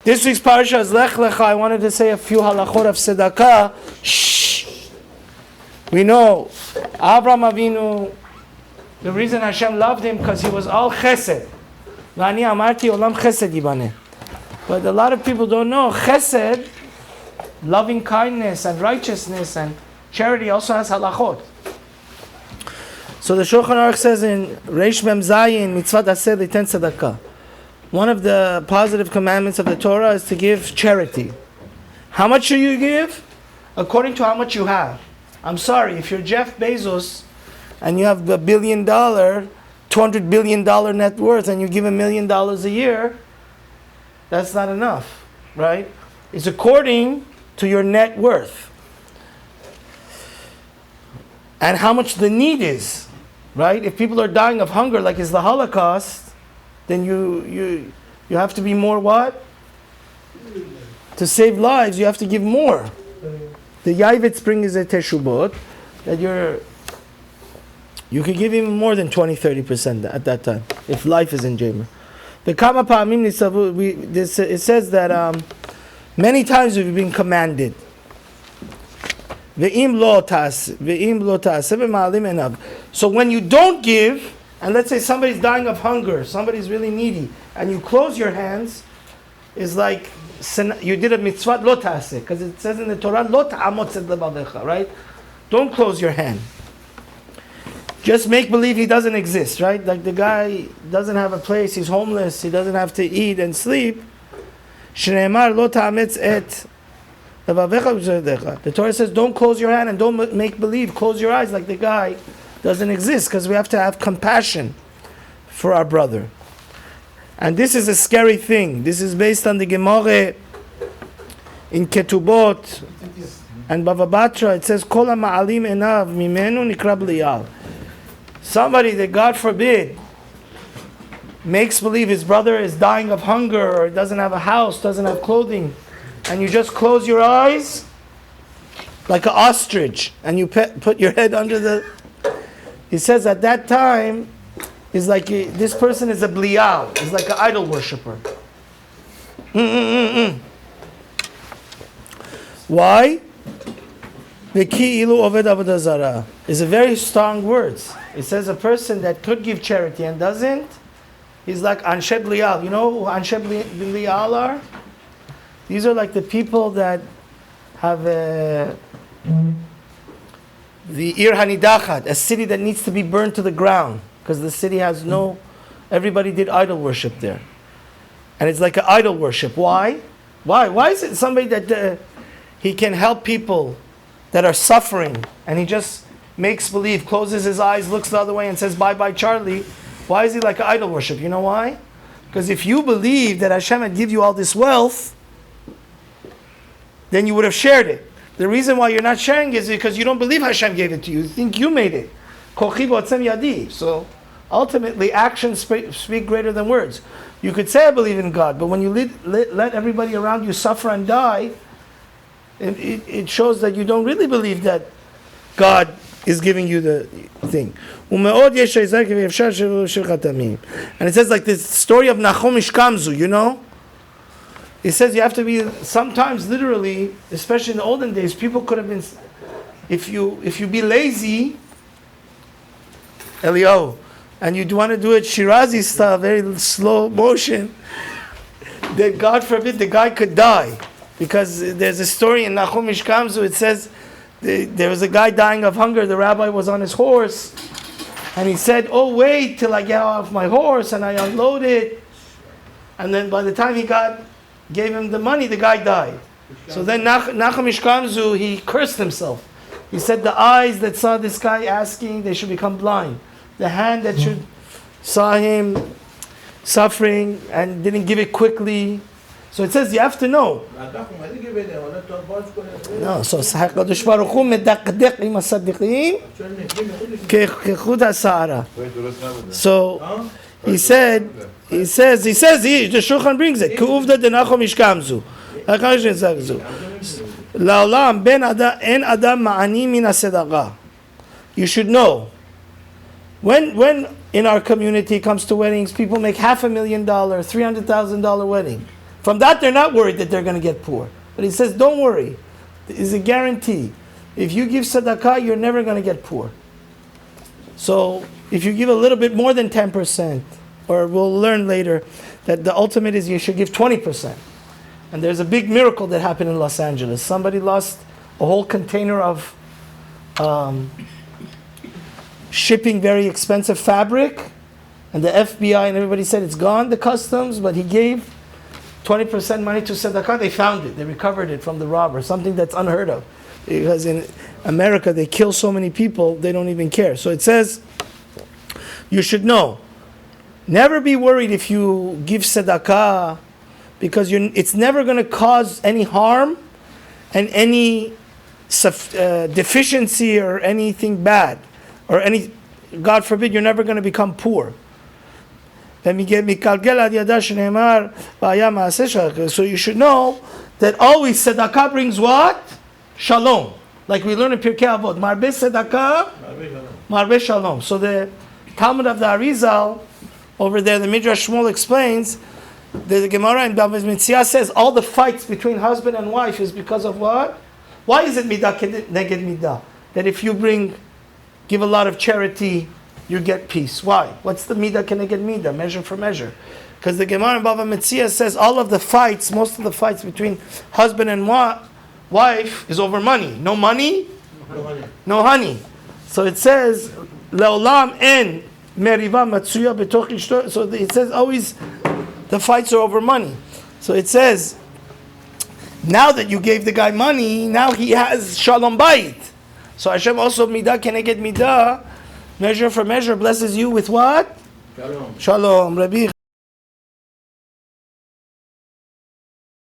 This week's parasha is Lech Lecha. I wanted to say a few halachot of tzedakah. Shh. We know Avraham Avinu, the reason Hashem loved him because he was all chesed. V'ani amarti olam chesed yibaneh. But a lot of people don't know chesed, loving kindness and righteousness and charity also has halachot. So the Shulchan Aruch says in Reish Mem Zayin, Mitzvah Aseh Liten Tzedakah. One of the positive commandments of the Torah is to give charity. How much should you give? According to how much you have. I'm sorry, if you're Jeff Bezos and you have $1 billion, $200 billion net worth, and you give $1 million a year, that's not enough, right? It's according to your net worth and how much the need is, right? If people are dying of hunger, like is the Holocaust, then you have to be more what? To save lives, you have to give more. The Yavitz bring is a teshubot that you could give even more than 20-30% at that time if life is in danger. The Kama Pa'amim Nisavu, it says that many times we've been commanded. Ve'im lo ta'aseh v'ma'alim enav. So when you don't give, and let's say somebody's dying of hunger, somebody's really needy, and you close your hands, it's like you did a mitzvah lo ta'aseh, because it says in the Torah, lo ta'amot tzed levavecha, right? Don't close your hand. Just make believe he doesn't exist, right? Like the guy doesn't have a place, he's homeless, he doesn't have to eat and sleep. Shneimar lo ta'ametz et levavecha b'zedecha. The Torah says, don't close your hand and don't make believe, close your eyes like the guy doesn't exist, because we have to have compassion for our brother. And this is a scary thing. This is based on the Gemara in Ketubot and Bava Batra. It says, Kol ha'ma'alim enav mimenu nikra b'liyal. Somebody that, God forbid, makes believe his brother is dying of hunger or doesn't have a house, doesn't have clothing, and you just close your eyes like an ostrich and you put your head under the... He says at that time, is like this person is a blial, is like an idol worshiper. Why? Ve'ki'ilu oved avodah zarah is a very strong words. It says a person that could give charity and doesn't, he's like anshe blial. You know who anshe blial are? These are like the people that have the Ir Hanidachat, a city that needs to be burned to the ground because the city has no, everybody did idol worship there. And it's like an idol worship. Why? Why is it somebody that he can help people that are suffering and he just makes believe, closes his eyes, looks the other way and says, bye-bye Charlie. Why is he like an idol worship? You know why? Because if you believe that Hashem had give you all this wealth, then you would have shared it. The reason why you're not sharing is because you don't believe Hashem gave it to you. You think you made it. So ultimately, actions speak greater than words. You could say I believe in God, but when you let everybody around you suffer and die, it shows that you don't really believe that God is giving you the thing. And it says like this story of Nachum Ishkamzu, you know? It says you have to be, sometimes literally, especially in the olden days, people could have been, if you be lazy, Eliyahu, and you want to do it Shirazi style, very slow motion, then God forbid the guy could die. Because there's a story in Nachum Ishkamzu, it says there was a guy dying of hunger, the rabbi was on his horse, and he said, oh wait till I get off my horse and I unload it. And then by the time he gave him the money, the guy died. So then Nachum Ishkamzu, he cursed himself. He said the eyes that saw this guy asking, they should become blind. The hand that saw him suffering and didn't give it quickly. So it says you have to know. No, so HaKadosh Baruch Hu medakdek im hasaddiqim kechut hasa'ara. So he says, the Shulchan brings it. K'uvda de Nachum Ishkamzu. La'olam ben en adam ma'ani min hasedaqah. You should know. When in our community it comes to weddings, people make $500,000, $300,000 wedding. From that, they're not worried that they're going to get poor. But he says, don't worry. It's a guarantee. If you give tzedakah, you're never going to get poor. So if you give a little bit more than 10%, or we'll learn later that the ultimate is you should give 20%. And there's a big miracle that happened in Los Angeles. Somebody lost a whole container of shipping very expensive fabric, and the FBI and everybody said it's gone, the customs, but he gave 20% money to tzedakah. They found it. They recovered it from the robber, something that's unheard of. Because in America, they kill so many people, they don't even care. So it says, you should know, never be worried if you give tzedakah, because it's never going to cause any harm and any deficiency or anything bad. Or any, God forbid, you're never going to become poor. So you should know that always tzedakah brings what? Shalom. Like we learn in Pirkei Avot, Marbe tzedakah, Marbe shalom. So the Talmud of the Arizal, over there, the Midrash Shmuel explains, the Gemara in Bava Metzia says all the fights between husband and wife is because of what? Why is it midah neged midah? That if you give a lot of charity, you get peace. Why? What's the midah keneged midah? Measure for measure. Because the Gemara in Bava Metzia says all of the fights, most of the fights between husband and wife is over money. No money, no honey. So it says, Leolam en meriva matsuya betoch ishto. So it says always the fights are over money. So it says, now that you gave the guy money, now he has shalom bayit. So Hashem also midah keneged midah, measure for measure, blesses you with what? Shalom. Shalom. Rabbi